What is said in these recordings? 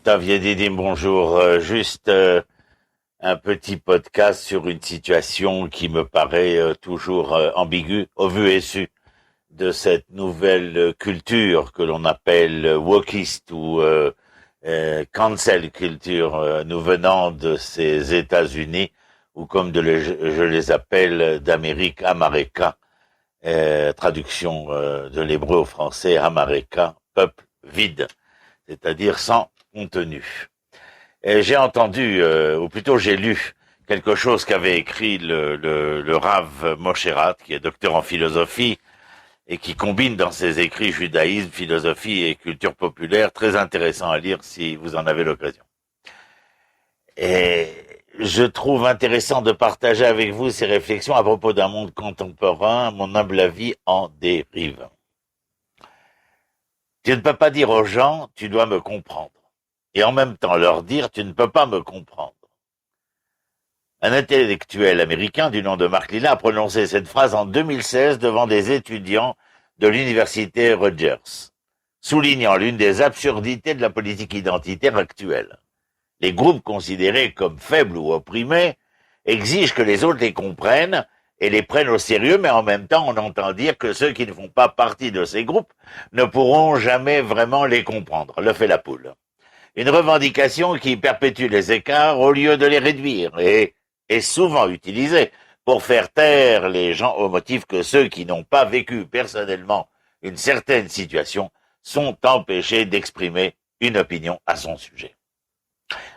Christophe Yedidim, bonjour. Juste un petit podcast sur une situation qui me paraît toujours ambiguë au vu et su de cette nouvelle culture que l'on appelle wokiste ou cancel culture, nous venant de ces États-Unis, ou comme je les appelle d'Amérique, Amareka, traduction de l'hébreu au français, Amareka, peuple vide, c'est-à-dire sans contenu. Et j'ai entendu, ou plutôt j'ai lu, quelque chose qu'avait écrit le Rav Moshe Rat, qui est docteur en philosophie, et qui combine dans ses écrits judaïsme, philosophie et culture populaire, très intéressant à lire si vous en avez l'occasion. Et je trouve intéressant de partager avec vous ces réflexions à propos d'un monde contemporain, à mon humble avis, en dérive. Tu ne peux pas dire aux gens, tu dois me comprendre. Et en même temps leur dire, tu ne peux pas me comprendre. Un intellectuel américain du nom de Mark Lilla a prononcé cette phrase en 2016 devant des étudiants de l'université Rutgers, soulignant l'une des absurdités de la politique identitaire actuelle. Les groupes considérés comme faibles ou opprimés exigent que les autres les comprennent et les prennent au sérieux, mais en même temps on entend dire que ceux qui ne font pas partie de ces groupes ne pourront jamais vraiment les comprendre. Le fait la poule. Une revendication qui perpétue les écarts au lieu de les réduire et est souvent utilisée pour faire taire les gens au motif que ceux qui n'ont pas vécu personnellement une certaine situation sont empêchés d'exprimer une opinion à son sujet.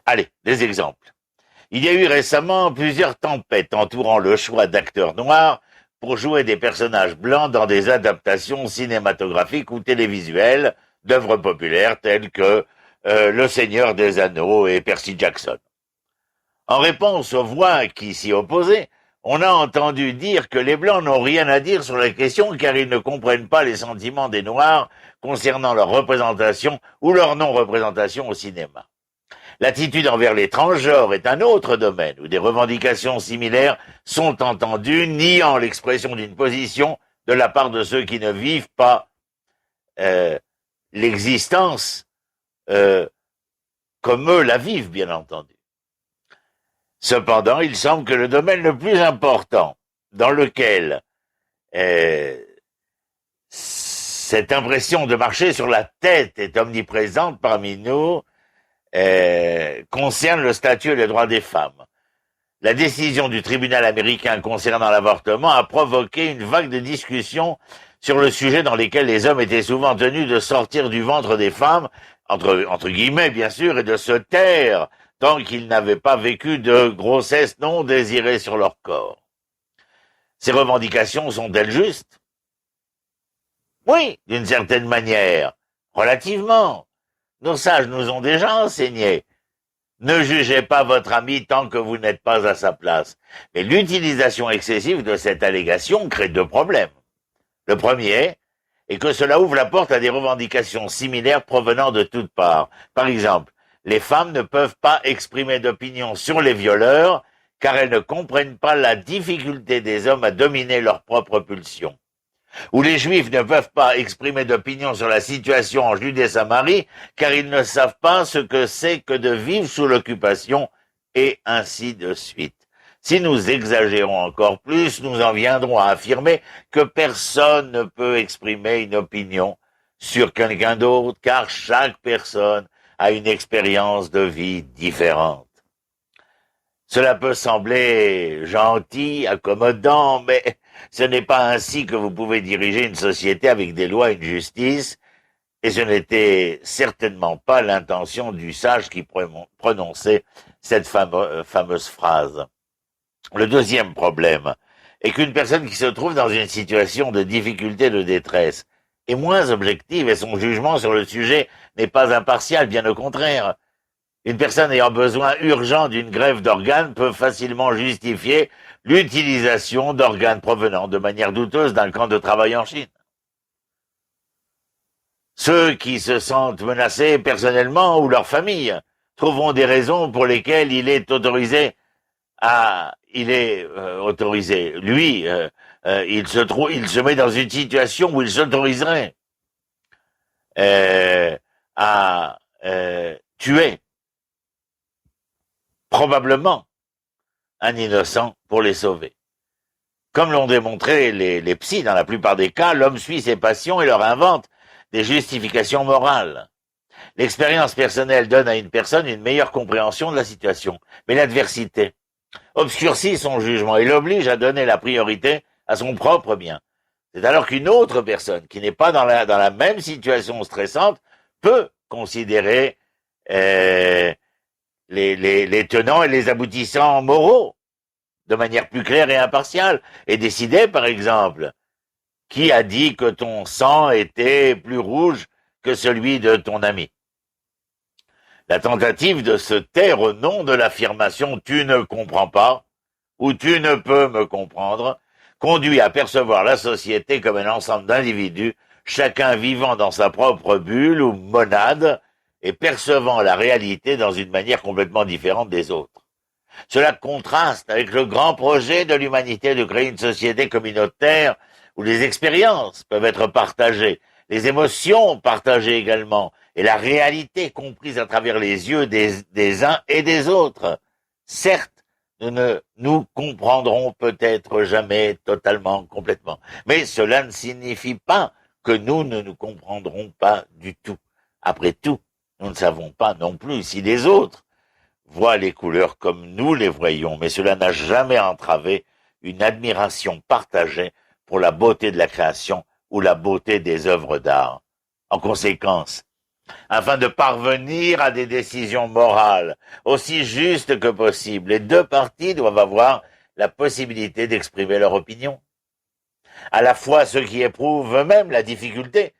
Allez, des exemples. Il y a eu récemment plusieurs tempêtes entourant le choix d'acteurs noirs pour jouer des personnages blancs dans des adaptations cinématographiques ou télévisuelles d'œuvres populaires telles que Le Seigneur des Anneaux et Percy Jackson. En réponse aux voix qui s'y opposaient, on a entendu dire que les Blancs n'ont rien à dire sur la question car ils ne comprennent pas les sentiments des Noirs concernant leur représentation ou leur non-représentation au cinéma. L'attitude envers les transgenres est un autre domaine où des revendications similaires sont entendues, niant l'expression d'une position de la part de ceux qui ne vivent pas l'existence comme eux la vivent, bien entendu. Cependant, il semble que le domaine le plus important dans lequel cette impression de marcher sur la tête est omniprésente parmi nous concerne le statut et les droits des femmes. La décision du tribunal américain concernant l'avortement a provoqué une vague de discussions sur le sujet dans lesquelles les hommes étaient souvent tenus de sortir du ventre des femmes, entre guillemets bien sûr, et de se taire tant qu'ils n'avaient pas vécu de grossesse non désirée sur leur corps. Ces revendications sont-elles justes? Oui, d'une certaine manière, relativement. Nos sages nous ont déjà enseigné. Ne jugez pas votre ami tant que vous n'êtes pas à sa place. Mais l'utilisation excessive de cette allégation crée deux problèmes. Le premier est que cela ouvre la porte à des revendications similaires provenant de toutes parts. Par exemple, les femmes ne peuvent pas exprimer d'opinion sur les violeurs car elles ne comprennent pas la difficulté des hommes à dominer leurs propres pulsions. Ou les Juifs ne peuvent pas exprimer d'opinion sur la situation en Judée-Samarie car ils ne savent pas ce que c'est que de vivre sous l'occupation, et ainsi de suite. Si nous exagérons encore plus, nous en viendrons à affirmer que personne ne peut exprimer une opinion sur quelqu'un d'autre car chaque personne a une expérience de vie différente. Cela peut sembler gentil, accommodant, mais ce n'est pas ainsi que vous pouvez diriger une société avec des lois et une justice, et ce n'était certainement pas l'intention du sage qui prononçait cette fameuse phrase. Le deuxième problème est qu'une personne qui se trouve dans une situation de difficulté, de détresse, est moins objective et son jugement sur le sujet n'est pas impartial, bien au contraire. Une personne ayant besoin urgent d'une greffe d'organes peut facilement justifier l'utilisation d'organes provenant de manière douteuse d'un camp de travail en Chine. Ceux qui se sentent menacés personnellement ou leur famille trouveront des raisons pour lesquelles il est autorisé. Lui, il se met dans une situation où il s'autoriserait à tuer probablement un innocent pour les sauver. Comme l'ont démontré les psys dans la plupart des cas, l'homme suit ses passions et leur invente des justifications morales. L'expérience personnelle donne à une personne une meilleure compréhension de la situation, mais l'adversité obscurcit son jugement et l'oblige à donner la priorité à son propre bien. C'est alors qu'une autre personne, qui n'est pas dans la même situation stressante, peut considérer les tenants et les aboutissants moraux de manière plus claire et impartiale, et décider, par exemple, qui a dit que ton sang était plus rouge que celui de ton ami. La tentative de se taire au nom de l'affirmation « tu ne comprends pas » ou « tu ne peux me comprendre » conduit à percevoir la société comme un ensemble d'individus, chacun vivant dans sa propre bulle ou monade et percevant la réalité dans une manière complètement différente des autres. Cela contraste avec le grand projet de l'humanité de créer une société communautaire où les expériences peuvent être partagées, les émotions partagées également, et la réalité comprise à travers les yeux des uns et des autres. Certes, nous ne nous comprendrons peut-être jamais totalement, complètement, mais cela ne signifie pas que nous ne nous comprendrons pas du tout. Après tout, nous ne savons pas non plus si les autres voient les couleurs comme nous les voyons, mais cela n'a jamais entravé une admiration partagée pour la beauté de la création ou la beauté des œuvres d'art. En conséquence, afin de parvenir à des décisions morales aussi justes que possible, les deux parties doivent avoir la possibilité d'exprimer leur opinion. À la fois ceux qui éprouvent eux-mêmes la difficulté,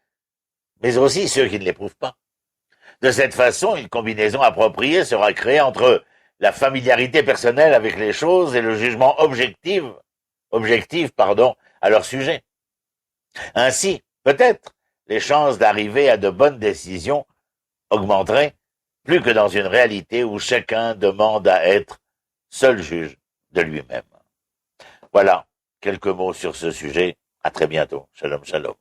mais aussi ceux qui ne l'éprouvent pas. De cette façon, une combinaison appropriée sera créée entre la familiarité personnelle avec les choses et le jugement objectif, à leur sujet. Ainsi, peut-être, les chances d'arriver à de bonnes décisions augmenteraient plus que dans une réalité où chacun demande à être seul juge de lui-même. Voilà, quelques mots sur ce sujet. À très bientôt. Shalom, shalom.